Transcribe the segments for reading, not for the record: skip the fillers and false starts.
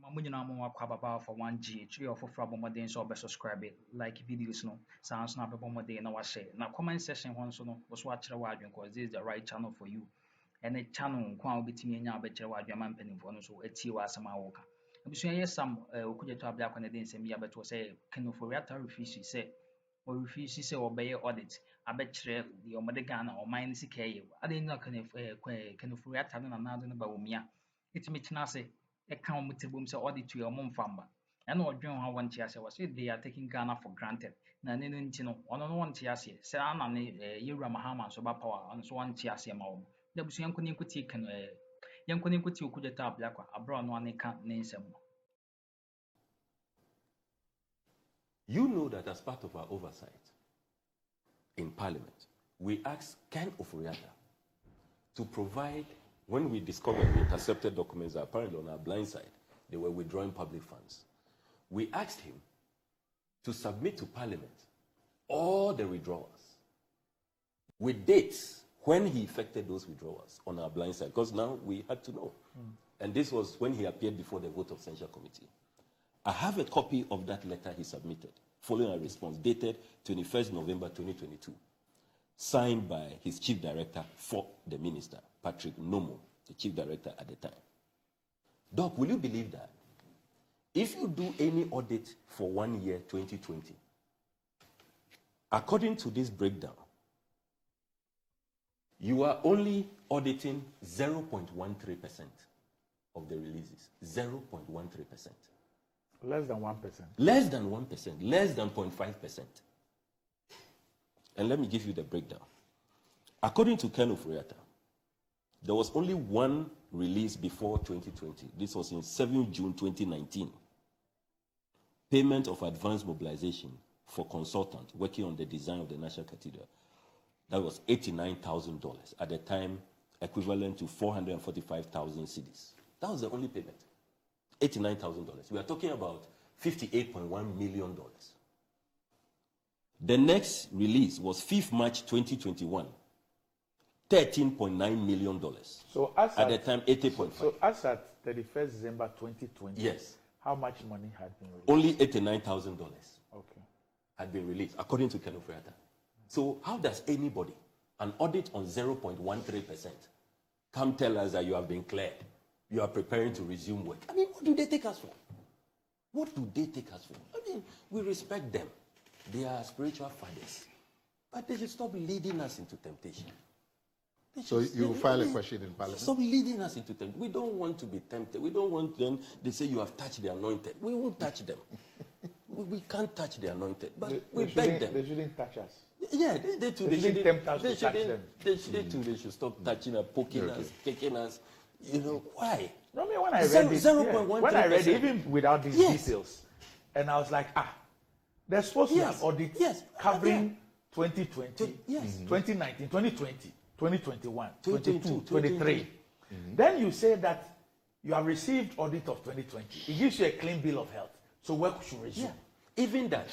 Mamunina mo kwababa for 1G, 3 or 4 so be subscribe it, like videos no. Sounds na bomode na wa share. Na comment section hon so no, was watch the because this is the right channel for you. And a channel kwa obetimi anya abekere wadwe man penimfo no so eti wa asama woka. Abusua yesam okujeto abia kwa ne den sem ya beto say kenoforiata refuse say or refuse say obey audit abekere the omode Ghana or mine sikaye. Ade na kenoforiata no na nado no ba womia. Itimi tina say e kan mutebum say audit to your mom famba. And what dream how one chia say was they are taking Ghana for granted. Na ne ntino ono no one chia say say ana ne yewura mahama so ba power on so one chia say ma wo. Dabusu yankoni nkuti kan yankoni nkuti okudeta ablakwa abro no aneka ne nsem. You know that as part of our oversight in Parliament, we asked Ken Oforiatta to provide, when we discovered the intercepted documents that apparently on our blind side, they were withdrawing public funds. We asked him to submit to Parliament all the withdrawals with dates when he effected those withdrawals on our blind side, because now we had to know. And this was when he appeared before the vote of censure committee. I have a copy of that letter he submitted, following a response dated 21st November 2022, signed by his chief director for the minister, Patrick Nomo, the chief director at the time. Doc, will you believe that? If you do any audit for 1 year, 2020, according to this breakdown, you are only auditing 0.13% of the releases. 0.13%. Less than 1%. Less than 1%. Less than 0.5%. And let me give you the breakdown. According to Ken Oforiatta, there was only one release before 2020. This was in 7 June 2019. Payment of advance mobilization for consultant working on the design of the National Cathedral. That was $89,000 at the time, equivalent to 445,000 cedis. That was the only payment. $89,000. We are talking about $58.1 million. The next release was 5th March 2021, $13.9 million. So as at the time, 80.5. So as at 31st December 2020, yes, how much money had been released? Only $89,000. Okay. Had been released, according to Ken Oforiatta. So how does anybody, an audit on 0.13%, come tell us that you have been cleared, you are preparing to resume work? I mean, what do they take us for? What do they take us for? I mean, we respect them. They are spiritual fathers. But they should stop leading us into temptation. So you file a question in Parliament? Stop leading us into temptation. We don't want to be tempted. We don't want them, they say you have touched the anointed. We won't touch them. we can't touch the anointed. But we beg them. They shouldn't touch us. Yeah, they too. They shouldn't tempt us to touch them. They should stop touching us, poking us, kicking us. You know, why? No, I mean, when I read it, when I read it, even without these details, and I was like, they're supposed to have audit covering 2020, 2019, 2020, 2021, 22, 23. Then you say that you have received audit of 2020. It gives you a clean bill of health. So work should resume. Yeah. Even that,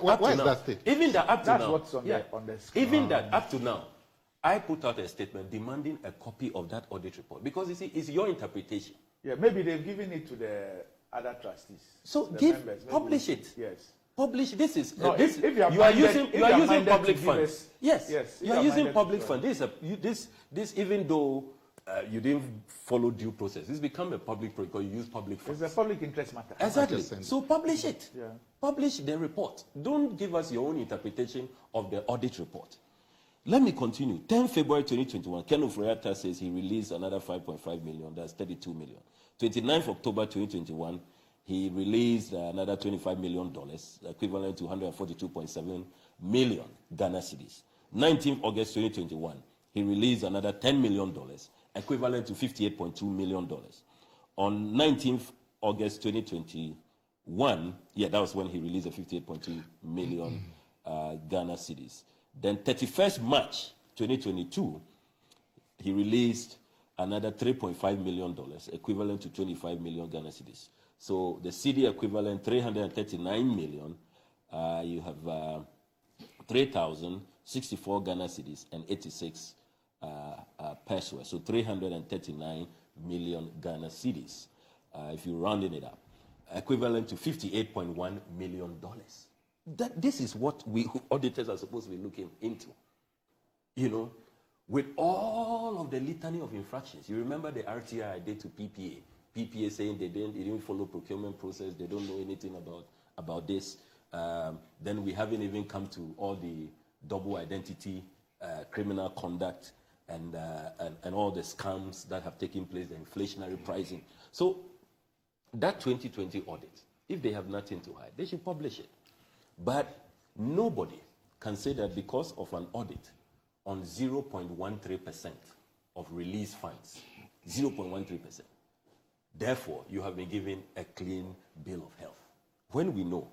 why is that state? Even that up to That's now, what's on the screen. Even that up to now, I put out a statement demanding a copy of that audit report because you see, it's your interpretation. Yeah, maybe they've given it to the other trustees. So publish it. Yes. Publish. This is no, if you are using public funds. Yes. You are using public funds. This even though you didn't follow due process, it's become a public because you use public funds. It's a public interest matter. Exactly. So publish it. Yeah. Publish the report. Don't give us your own interpretation of the audit report. Let me continue. 10 February 2021, Ken Oforiatta says he released another 5.5 million. That's 32 million. 29th October 2021, he released another $25 million, equivalent to 142.7 million Ghana cedis. 19th August 2021, he released another $10 million, equivalent to $58.2 million. On 19th August 2021, that was when he released the 58.2 million Ghana cedis. Then 31st March 2022, he released another $3.5 million, equivalent to 25 million Ghana cedis. So the CD equivalent, 339 million, you have 3,064 Ghana cedis and 86 pesos. So 339 million Ghana cedis. if you're rounding it up, equivalent to $58.1 million. This is what we auditors are supposed to be looking into. You know, with all of the litany of infractions. You remember the RTI I did to PPA. PPA saying they didn't follow procurement process, they don't know anything about this. Then we haven't even come to all the double identity, criminal conduct, and all the scams that have taken place, the inflationary pricing. So that 2020 audit, if they have nothing to hide, they should publish it. But nobody can say that because of an audit on 0.13% of release funds, 0.13%, therefore you have been given a clean bill of health. When we know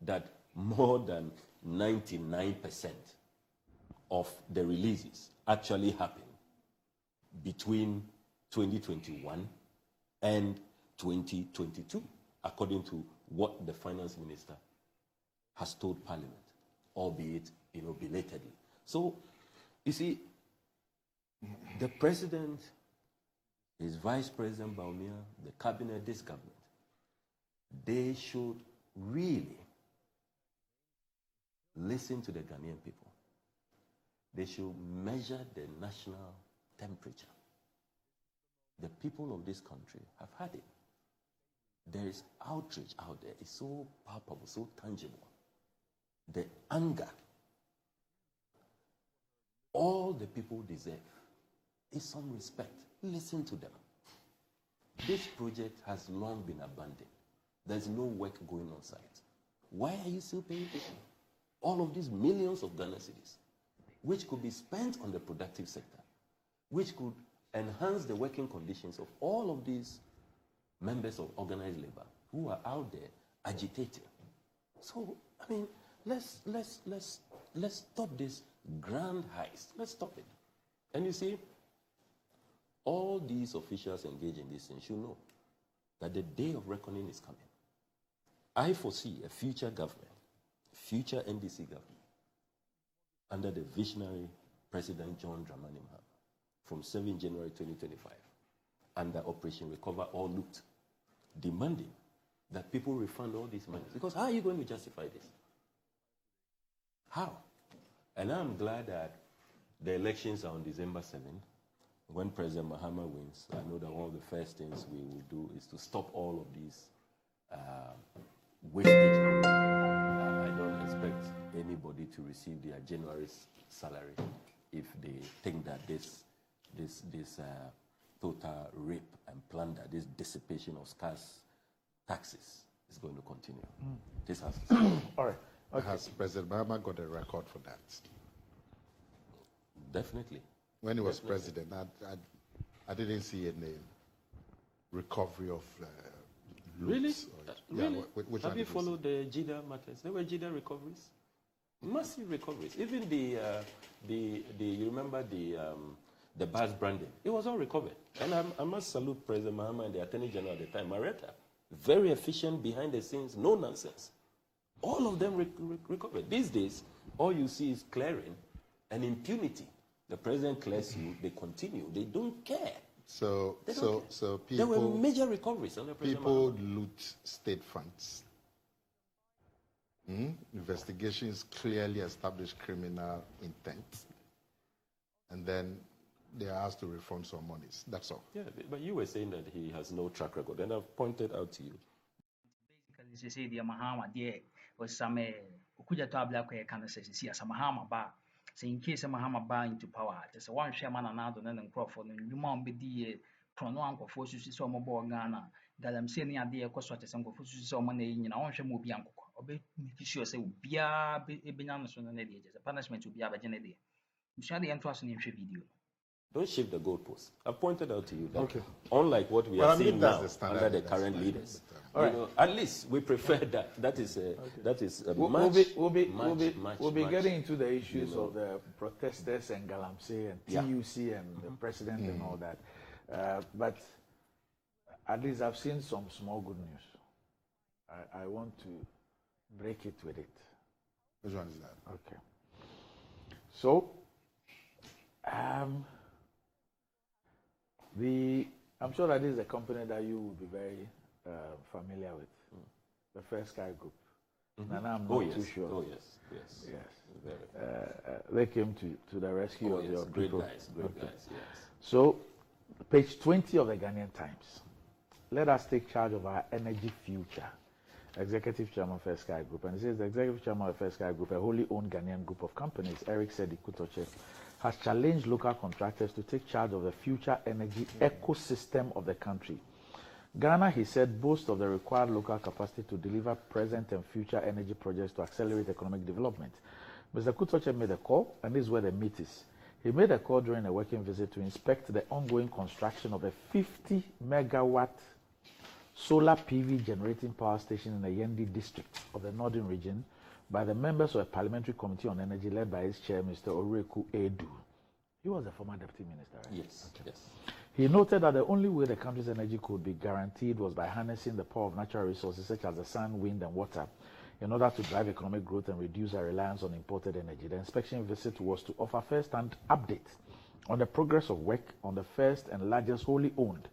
that more than 99% of the releases actually happen between 2021 and 2022, according to what the finance minister has told Parliament, albeit, belatedly. So, you see, the president, his vice president Baumia, the cabinet, this government, they should really listen to the Ghanaian people. They should measure the national temperature. The people of this country have had it. There is outrage out there. It's so palpable, so tangible. The anger. All the people deserve is some respect. Listen to them. This project has long been abandoned. There's no work going on site. Why are you still paying people? All of these millions of Ghana cedis, which could be spent on the productive sector, which could enhance the working conditions of all of these members of organized labor who are out there agitating. So, I mean, let's stop this grand heist. Let's stop it. And you see, all these officials engaged in this thing should know that the day of reckoning is coming. I foresee a future government, future NDC government, under the visionary President John Dramani Mahama, from 7 January 2025, under Operation Recover or Loot, demanding that people refund all these money. Because how are you going to justify this? How? And I'm glad that the elections are on December 7th. When President Mahama wins, I know that one of the first things we will do is to stop all of these wastage. I don't expect anybody to receive their January salary if they think that this total rape and plunder, this dissipation of scarce taxes is going to continue. This has to stop. All right. Okay. Has President Mahama got a record for that? Definitely. When he was president, I didn't see any recovery of Really? Really? Which have you followed the JIDA matters? There were JIDA recoveries, massive recoveries. Even you remember the bus branding? It was all recovered. And I must salute President Mahama and the Attorney General at the time, Marietta. Very efficient, behind the scenes, no nonsense. All of them recovered. These days, all you see is clearing and impunity. The president clears you, they continue. They don't care. So people... There were major recoveries under President People Mahama. loot state funds. Investigations clearly establish criminal intent. And then they are asked to refund some monies. That's all. Yeah, but you were saying that he has no track record, and I've pointed out to you. Basically, they say the Mahama there was some ukuja to abla kwa kana say see as Mahama ba. So in case Mahama ba into power, there's one chairman and another and Crawford and you mom be the prono uncle for so mo bo Ghana. That I'm saying the idea because what is uncle for so money in our shame will be uncle. Obe make sure say bia be ebinan so na dey. The punishment will be abajene dey. You share the interest in video. Don't shift the goalposts. I pointed out to you that unlike what we are seeing now under the current leaders, at least we prefer that. That is a we'll be getting into the issues of the protesters and Galamsey and TUC and the president and all that. But at least I've seen some small good news. I want to break it with it. Which one is that? Okay. So, I'm sure that this is a company that you will be very familiar with the First Sky Group. And I'm not too sure. Oh, yes. They came to the rescue of your great people. guys, yes. So, page 20 of the Ghanaian Times. Let us take charge of our energy future. Executive Chairman of First Sky Group. And it says the Executive Chairman of First Sky Group, a wholly owned Ghanaian group of companies, Sćᶏꞧy, has challenged local contractors to take charge of the future energy ecosystem of the country. Ghana, he said, boasts of the required local capacity to deliver present and future energy projects to accelerate economic development. Mr. Sćᶏꞧy made a call, and this is where the meat is. He made a call during a working visit to inspect the ongoing construction of a 50-megawatt solar PV generating power station in the Yendi district of the northern region by the members of a parliamentary committee on energy led by its chair, Mr. Rêćǩoning. He was the former deputy minister, right? Yes. He noted that the only way the country's energy could be guaranteed was by harnessing the power of natural resources such as the sun, wind, and water in order to drive economic growth and reduce our reliance on imported energy. The inspection visit was to offer first-hand updates on the progress of work on the first and largest wholly owned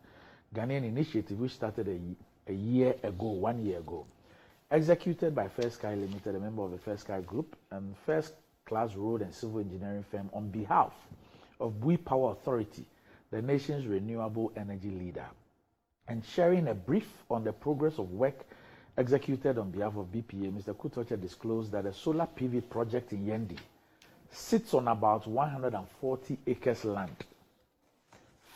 Ghanaian initiative, which started a year ago, 1 year ago. Executed by First Sky Limited, a member of the First Sky Group, and First Class Road and Civil Engineering firm on behalf of Bui Power Authority, the nation's renewable energy leader, and sharing a brief on the progress of work executed on behalf of BPA, Mr. Sćᶏꞧy disclosed that a solar PV project in Yendi sits on about 140 acres land,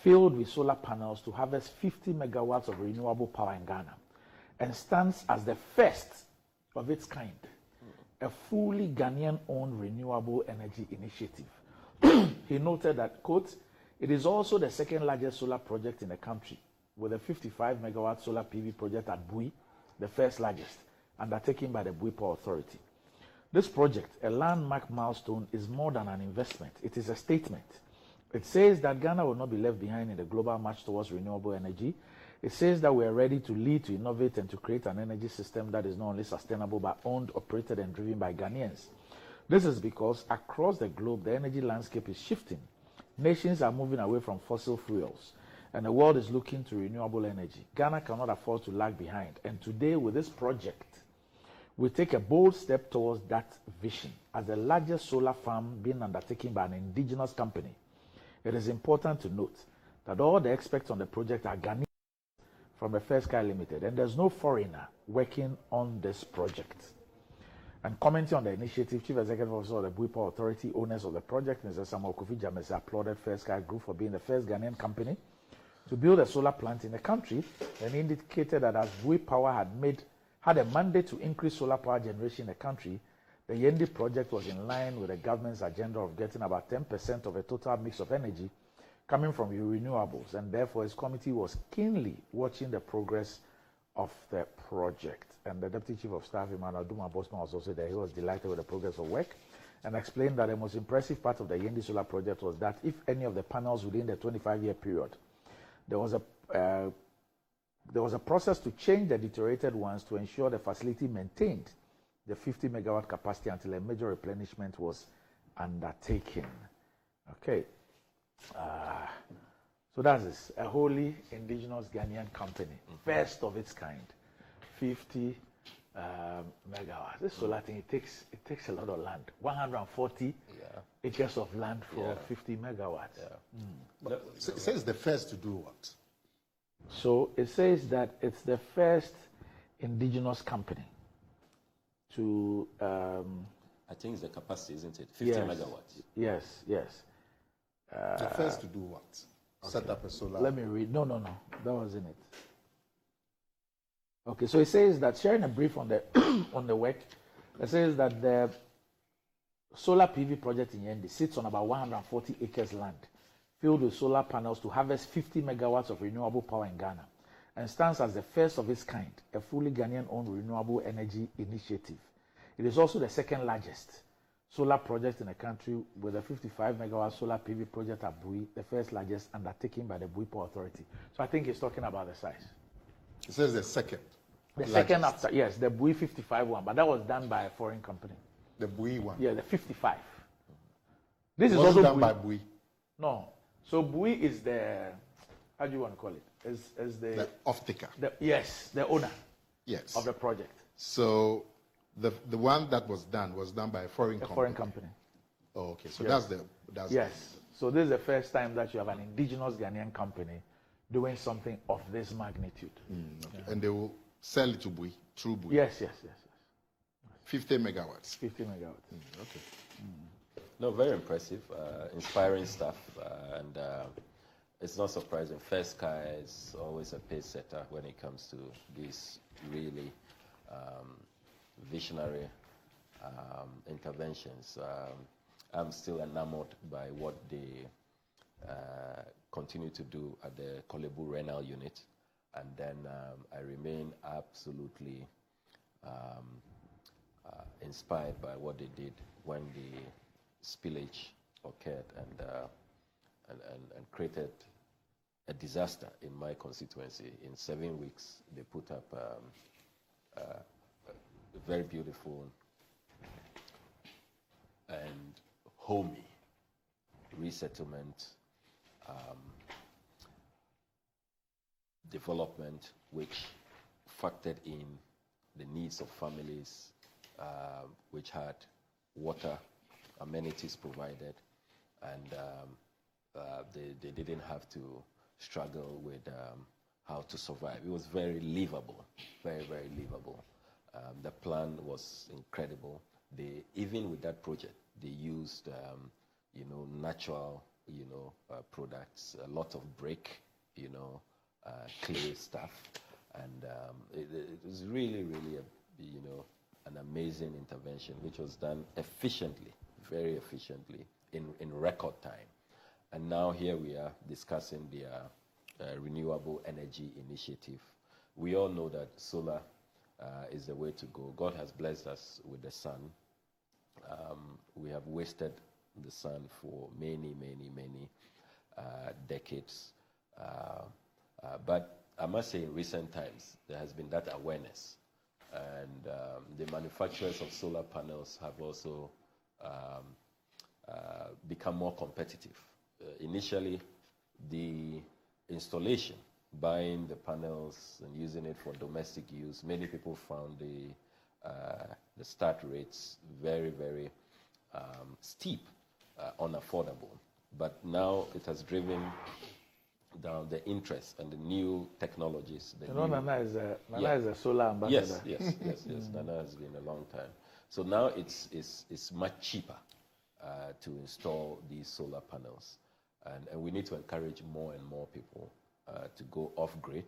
filled with solar panels to harvest 50 megawatts of renewable power in Ghana, and stands as the first of its kind, a fully Ghanaian-owned renewable energy initiative. He noted that, quote, it is also the second largest solar project in the country, with a 55-megawatt solar PV project at Bui, the first largest, undertaken by the Bui Power Authority. This project, a landmark milestone, is more than an investment. It is a statement. It says that Ghana will not be left behind in the global march towards renewable energy. It says that we are ready to lead, to innovate, and to create an energy system that is not only sustainable but owned, operated, and driven by Ghanaians. This is because across the globe, the energy landscape is shifting. Nations are moving away from fossil fuels, and the world is looking to renewable energy. Ghana cannot afford to lag behind. And today, with this project, we take a bold step towards that vision. As the largest solar farm being undertaken by an indigenous company, it is important to note that all the experts on the project are Ghanaians from the First Sky Limited, and there's no foreigner working on this project. And commenting on the initiative, Chief Executive Officer of the Bui Power Authority, owners of the project, Mr. Samuel Kofi Jamese, applauded First Sky Group for being the first Ghanaian company to build a solar plant in the country, and indicated that as Bui Power had a mandate to increase solar power generation in the country, the Yendi project was in line with the government's agenda of getting about 10% of the total mix of energy coming from renewables, and therefore his committee was keenly watching the progress of the project. And the Deputy Chief of Staff, Emmanuel Duma Bosman, was also there. He was delighted with the progress of work and explained that the most impressive part of the Yendi solar project was that if any of the panels within the 25-year period, there was a process to change the deteriorated ones to ensure the facility maintained the 50 megawatt capacity until a major replenishment was undertaken. Okay. So that is a wholly indigenous Ghanaian company, first of its kind, 50 megawatts. This solar thing, it takes a lot of land, 140 acres of land for 50 megawatts. But it says the first to do what? So it says that it's the first indigenous company to... I think it's the capacity, isn't it? 50 megawatts. Yes. The first to do what? Okay. Set up a solar... Let me read. No. That wasn't it. Okay, so it says that, sharing a brief on the on the work, it says that the solar PV project in Yendi sits on about 140 acres land, filled with solar panels to harvest 50 megawatts of renewable power in Ghana, and stands as the first of its kind, a fully Ghanaian-owned renewable energy initiative. It is also the second largest solar project in the country, with a 55 megawatt solar PV project at Bui, the first largest undertaken by the Bui Power Authority. So I think he's talking about the size. It says the second. The second after, yes, the Bui 55 one, but that was done by a foreign company. The Bui one? Yeah, the 55. This is also also done by Bui? No. So Bui is the, how do you want to call it? is the off-taker. Yes, the owner. Yes. Of the project. So the one that was done by a foreign company. Foreign company. Oh, okay. So yes. that's yes. So this is the first time that you have an indigenous Ghanaian company doing something of this magnitude. Okay. Yeah. And they will sell it to Bui, through Bui. Yes. 50 megawatts. 50 megawatts. Okay. No, very impressive, inspiring stuff, and it's not surprising. Sťᶏꞧy is always a pace setter when it comes to these really visionary interventions. I'm still enamored by what they continue to do at the Korle-Bu Renal unit, and then I remain absolutely inspired by what they did when the spillage occurred and created a disaster in my constituency. In 7 weeks, they put up a very beautiful and homey resettlement development, which factored in the needs of families which had water amenities provided, and they didn't have to struggle with how to survive. It was very livable, very, very livable. The plan was incredible. Even with that project, they used natural products, a lot of brick, clay stuff, and it was really, really an amazing intervention, which was done efficiently, very efficiently, in record time. And now here we are discussing their renewable energy initiative. We all know that solar is the way to go. God has blessed us with the sun. We have wasted the sun for many, many, many decades. But I must say in recent times, there has been that awareness. And the manufacturers of solar panels have also become more competitive. Initially, the installation, buying the panels and using it for domestic use, many people found the start rates very, very steep, unaffordable. But now it has driven down the interest and the new technologies. Nana is a solar ambassador. Yes. Nana has been a long time. So now it's much cheaper to install these solar panels. And we need to encourage more and more people to go off-grid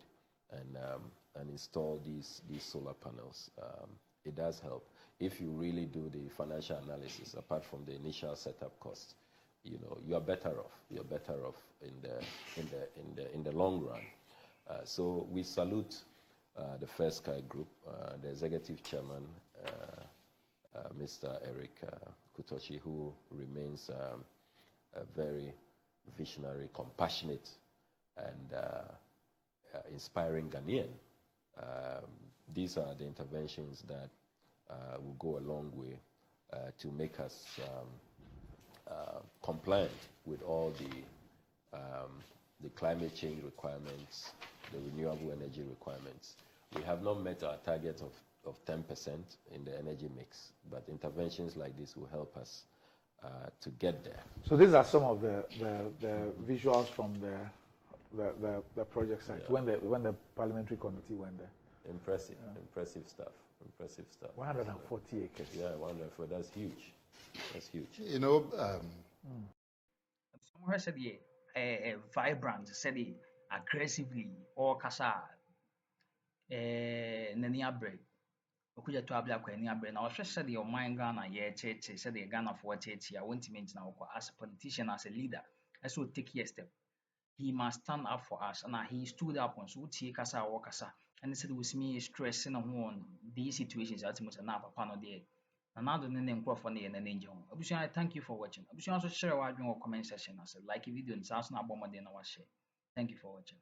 and install these solar panels. It does help. If you really do the financial analysis, apart from the initial setup cost, you are better off. You're better off in the long run. So we salute the Sťᶏꞧy Group, the executive chairman, Mr. Eric Kutochi, who remains a very visionary, compassionate, and inspiring Ghanaian. These are the interventions that will go a long way to make us compliant with all the climate change requirements, the renewable energy requirements. We have not met our target of 10% in the energy mix, but interventions like this will help us to get there. So these are some of the visuals from the project site, when the parliamentary committee went there. Impressive stuff. 140 acres. Yeah, 140. That's huge. Someone said, vibrant, said aggressively, or kasa, nani abre. Okuja to abla kwa ni abre. Na oshe said your mind Ghana cheche, said the Ghana for cheche. I want to mention now as a politician, as a leader. I so take a step. He must stand up for us, and he stood up on so take kasa or kasa. And he said with me stressing on these situations at much na papa no there. And now the name crop on the angel. I thank you for watching. I also share our comment section as like a video and sounds not bomb. Thank you for watching.